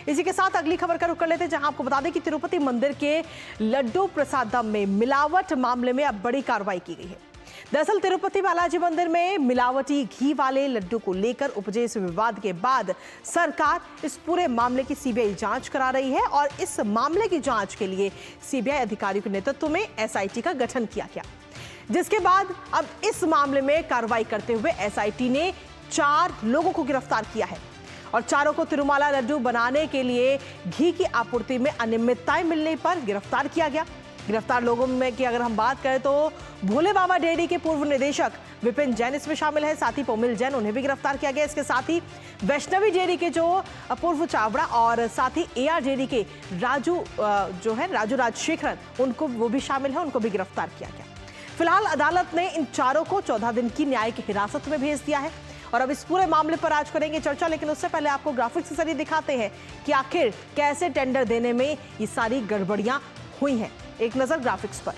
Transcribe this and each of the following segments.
इसी के साथ अगली खबर का रुख कर लेते हैं, जहां आपको बता दें कि तिरुपति मंदिर के लड्डू प्रसादम में मिलावट मामले में अब बड़ी कार्रवाई की गई है। दरअसल तिरुपति बालाजी मंदिर में मिलावटी घी वाले लड्डू को लेकर उपजे इस विवाद के बाद सरकार इस पूरे मामले की सीबीआई जांच करा रही है और इस मामले की जांच के लिए सीबीआई अधिकारियों के नेतृत्व में एसआईटी का गठन किया गया, जिसके बाद अब इस मामले में कार्रवाई करते हुए एसआईटी ने 4 लोगों को गिरफ्तार किया है और चारों को तिरुमाला लड्डू बनाने के लिए घी की आपूर्ति में अनियमितताएं मिलने पर गिरफ्तार किया गया। गिरफ्तार लोगों में की अगर हम बात करें तो भोले बाबा डेयरी के पूर्व निदेशक विपिन जैन इसमें शामिल है, साथ ही पोमिल जैन, उन्हें भी गिरफ्तार किया गया। इसके साथ ही वैष्णवी डेयरी के जो अपूर्व चावड़ा और साथ ही एआर डेयरी के राजू राजशेखरन, उनको वो भी शामिल है, उनको भी गिरफ्तार किया गया। फिलहाल अदालत ने इन चारों को 14 दिन की न्यायिक हिरासत में भेज दिया है और अब इस पूरे मामले पर आज करेंगे चर्चा, लेकिन उससे पहले आपको ग्राफिक्स के जरिए दिखाते हैं कि आखिर कैसे टेंडर देने में ये सारी गड़बड़ियां हुई हैं। एक नजर ग्राफिक्स पर।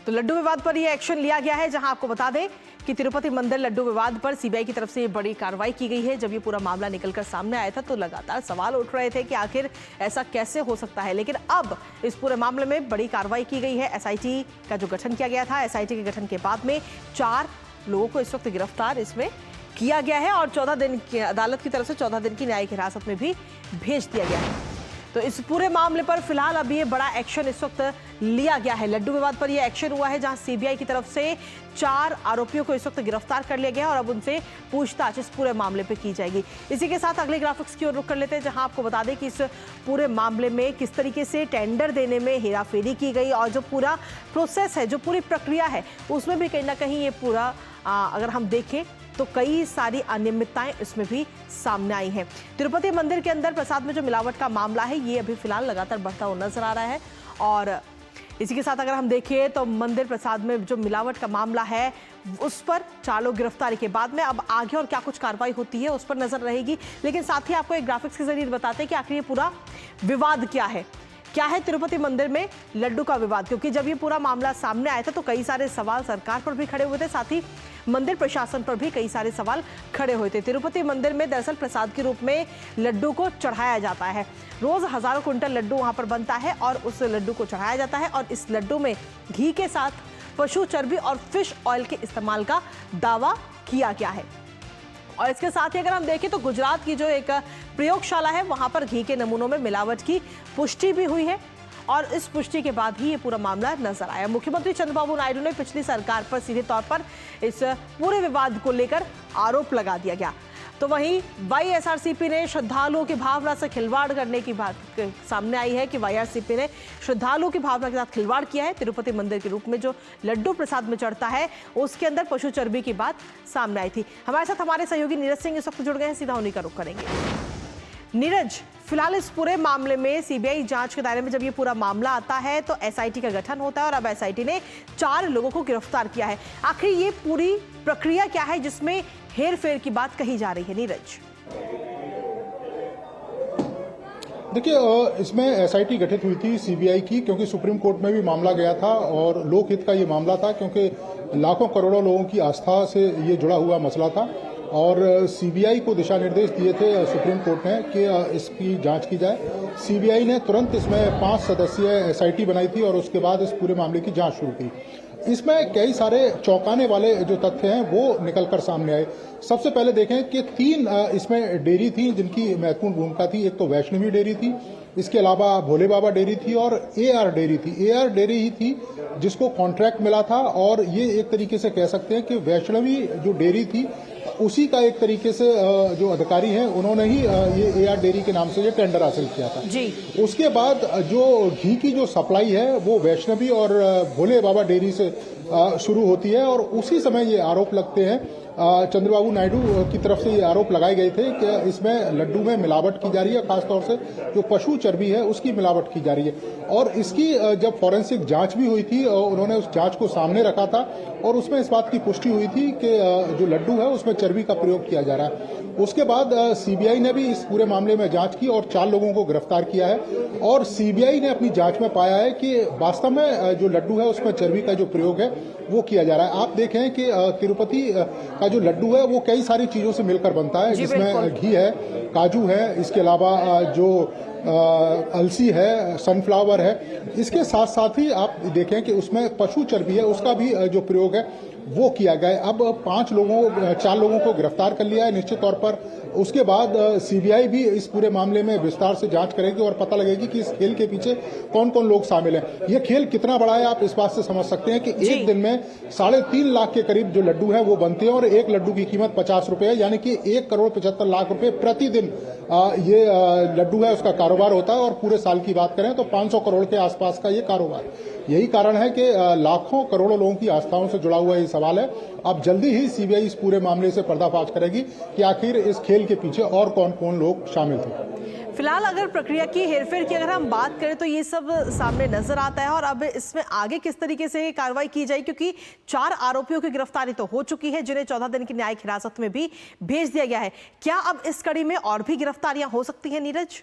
तो लड्डू विवाद पर यह एक्शन लिया गया है, जहां आपको बता दें कि तिरुपति मंदिर लड्डू विवाद पर सीबीआई की तरफ से बड़ी कार्रवाई की गई है। जब ये पूरा मामला निकलकर सामने आया था तो लगातार सवाल उठ रहे थे कि आखिर ऐसा कैसे हो सकता है, लेकिन अब इस पूरे मामले में बड़ी कार्रवाई की गई है। एसआईटी का जो गठन किया गया था, एसआईटी के गठन के बाद में 4 लोगों को इस वक्त गिरफ्तार इसमें किया गया है और 14 दिन की अदालत की तरफ से 14 दिन की न्यायिक हिरासत में भी भेज दिया गया है। तो इस पूरे मामले पर फिलहाल अब ये बड़ा एक्शन इस वक्त लिया गया है। लड्डू विवाद पर यह एक्शन हुआ है, जहां सीबीआई की तरफ से 4 आरोपियों को इस वक्त गिरफ्तार कर लिया गया है और अब उनसे पूछताछ इस पूरे मामले पे की जाएगी। इसी के साथ अगले ग्राफिक्स की ओर रुख कर लेते हैं, जहां आपको बता दें कि इस पूरे मामले में किस तरीके से टेंडर देने में हेराफेरी की गई और जो पूरा प्रोसेस है, जो पूरी प्रक्रिया है, उसमें भी कहीं ना कहीं ये पूरा अगर हम देखें तो कई सारी अनियमितताएं इसमें भी सामने आई हैं। तिरुपति मंदिर के अंदर प्रसाद में जो मिलावट का मामला है, ये अभी फिलहाल लगातार बढ़ता हुआ नजर आ रहा है और इसी के साथ अगर हम देखें तो मंदिर प्रसाद में जो मिलावट का मामला है, उस पर 4 लोग गिरफ्तारी के बाद में अब आगे और क्या कुछ कार्रवाई होती है उस पर नजर रहेगी। लेकिन साथ ही आपको एक ग्राफिक्स के जरिए बताते हैं कि आखिर ये पूरा विवाद क्या है तिरुपति मंदिर में लड्डू का विवाद, क्योंकि जब ये पूरा मामला सामने आया था तो कई सारे सवाल सरकार पर भी खड़े हुए थे, साथ ही मंदिर प्रशासन पर भी कई सारे सवाल खड़े हुए थे। तिरुपति मंदिर में दरअसल प्रसाद के रूप में लड्डू को चढ़ाया जाता है। रोज हजारों कुंटल लड्डू वहां पर बनता है और उस लड्डू को चढ़ाया जाता है और इस लड्डू में घी के साथ पशु चर्बी और फिश ऑयल के इस्तेमाल का दावा किया गया है। और इसके साथ ही अगर हम देखें तो गुजरात की जो एक प्रयोगशाला है, वहां पर घी के नमूनों में मिलावट की पुष्टि भी हुई है और इस पुष्टि के बाद ही ये पूरा मामला नजर आया। मुख्यमंत्री चंद्रबाबू नायडू ने पिछली सरकार पर सीधे तौर पर इस पूरे विवाद को लेकर आरोप लगा दिया गया। तो वहीं वाईएसआरसीपी ने श्रद्धालुओं की भावना से खिलवाड़ करने की बात सामने आई है कि वाईआरसीपी ने श्रद्धालुओं की भावना के साथ खिलवाड़ किया है। तिरुपति मंदिर के रूप में जो लड्डू प्रसाद में चढ़ता है, उसके अंदर पशु चर्बी की बात सामने आई थी। हमारे साथ हमारे सहयोगी नीरज सिंह इस वक्त जुड़ गए हैं, सीधा उन्हीं का रुख करेंगे। नीरज, फिलहाल इस पूरे मामले में सीबीआई जांच के दायरे में जब ये पूरा मामला आता है तो एसआईटी का गठन होता है और अब एसआईटी ने 4 लोगों को गिरफ्तार किया है। आखिर ये पूरी प्रक्रिया क्या है जिसमें हेरफेर की बात कही जा रही है? नीरज, देखिए, इसमें एसआईटी गठित हुई थी सीबीआई की, क्योंकि सुप्रीम कोर्ट में भी मामला गया था और लोकहित का ये मामला था, क्योंकि लाखों करोड़ों लोगों की आस्था से ये जुड़ा हुआ मसला था और सीबीआई को दिशा निर्देश दिए थे सुप्रीम कोर्ट ने कि इसकी जांच की जाए। सीबीआई ने तुरंत इसमें 5 सदस्यीय एसआईटी बनाई थी और उसके बाद इस पूरे मामले की जांच शुरू की। इसमें कई सारे चौंकाने वाले जो तथ्य हैं वो निकलकर सामने आए। सबसे पहले देखें कि 3 इसमें डेयरी थी जिनकी महत्वपूर्ण भूमिका थी। एक तो वैष्णवी डेयरी थी, इसके अलावा भोले बाबा डेयरी थी और एआर डेयरी थी। एआर डेयरी ही थी जिसको कॉन्ट्रैक्ट मिला था और ये एक तरीके से कह सकते हैं कि वैष्णवी जो डेयरी थी उसी का एक तरीके से जो अधिकारी हैं उन्होंने ही ये एआर डेयरी के नाम से ये टेंडर हासिल किया था जी। उसके बाद जो घी की जो सप्लाई है वो वैष्णवी और भोले बाबा डेयरी से शुरू होती है और उसी समय ये आरोप लगते हैं चंद्रबाबू नायडू की तरफ से ये आरोप लगाए गए थे कि इसमें लड्डू में मिलावट की जा रही है, खासतौर से जो पशु चर्बी है उसकी मिलावट की जा रही है। और इसकी जब फॉरेंसिक जांच भी हुई थी उन्होंने उस जांच को सामने रखा था और उसमें इस बात की पुष्टि हुई थी कि जो लड्डू है उसमें चर्बी का प्रयोग किया जा रहा है। उसके बाद सीबीआई ने भी इस पूरे मामले में जांच की और 4 लोगों को गिरफ्तार किया है और सीबीआई ने अपनी जांच में पाया है कि वास्तव में जो लड्डू है उसमें चर्बी का जो प्रयोग है वो किया जा रहा है। आप देखें कि तिरुपति का जो लड्डू है वो कई सारी चीजों से मिलकर बनता है, जिसमें घी है, काजू है, इसके अलावा जो अलसी है, सनफ्लावर है। इसके साथ साथ ही आप देखें कि उसमें पशु चर्बी है, उसका भी जो प्रयोग है वो किया गया है। अब 4 लोगों को गिरफ्तार कर लिया है निश्चित तौर पर। उसके बाद सीबीआई भी इस पूरे मामले में विस्तार से जांच करेगी और पता लगेगी कि इस खेल के पीछे कौन कौन लोग शामिल हैं। ये खेल कितना बड़ा है आप इस बात से समझ सकते हैं कि एक दिन में 3.5 लाख के करीब जो लड्डू है वो बनते हैं और एक लड्डू की कीमत 50 रुपए है, यानी कि 1,75,00,000 रुपए प्रतिदिन ये लड्डू है उसका कारोबार होता है। और पूरे साल की बात करें तो 500 करोड़ के आसपास का ये कारोबार। यही कारण है कि लाखों करोड़ों लोगों की आस्थाओं से जुड़ा हुआ ये सवाल है। अब जल्दी ही सीबीआई इस पूरे मामले से पर्दाफाश करेगी कि आखिर इस खेल के पीछे और कौन कौन लोग शामिल थे। फिलहाल अगर प्रक्रिया की हेरफेर की अगर हम बात करें तो ये सब सामने नजर आता है। और अब इसमें आगे किस तरीके से कार्रवाई की जाए, क्योंकि 4 आरोपियों की गिरफ्तारी तो हो चुकी है, जिन्हें 14 दिन की न्यायिक हिरासत में भी भेज दिया गया है। क्या अब इस कड़ी में और भी गिरफ्तारियां हो सकती हैं नीरज?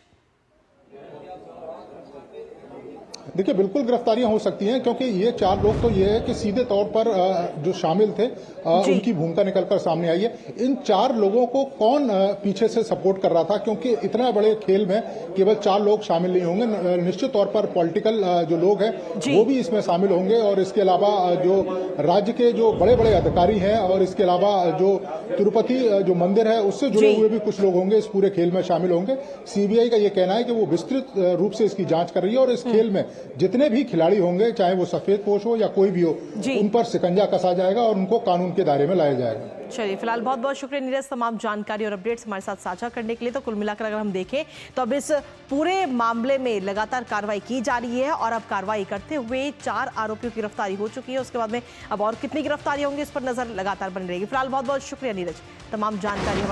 देखिए, बिल्कुल गिरफ्तारियां हो सकती हैं, क्योंकि ये 4 लोग तो ये है कि सीधे तौर पर जो शामिल थे उनकी भूमिका निकलकर सामने आई है। इन 4 लोगों को कौन पीछे से सपोर्ट कर रहा था, क्योंकि इतना बड़े खेल में केवल 4 लोग शामिल नहीं होंगे। निश्चित तौर पर पॉलिटिकल जो लोग हैं वो भी इसमें शामिल होंगे, और इसके अलावा जो राज्य के जो बड़े बड़े अधिकारी हैं, और इसके अलावा जो तिरुपति जो मंदिर है उससे जुड़े हुए भी कुछ लोग होंगे, इस पूरे खेल में शामिल होंगे। सीबीआई का ये कहना है कि वो विस्तृत रूप से इसकी जांच कर रही है और इस खेल में जितने भी खिलाड़ी होंगे, चाहे वो सफेद पोश हो या कोई भी हो, उन पर शिकंजा कसा जाएगा और उनको कानून के दायरे में लाया जाएगा। चलिए, फिलहाल बहुत बहुत शुक्रिया नीरज, तमाम जानकारी और अपडेट्स हमारे साथ साझा करने के लिए। तो कुल मिलाकर अगर हम देखें तो अब इस पूरे मामले में लगातार कार्रवाई की जा रही है और अब कार्रवाई करते हुए 4 आरोपियों की गिरफ्तारी हो चुकी है। उसके बाद में अब और कितनी गिरफ्तारी होंगी इस पर नजर लगातार बनी रहेगी। फिलहाल बहुत बहुत शुक्रिया नीरज, तमाम जानकारी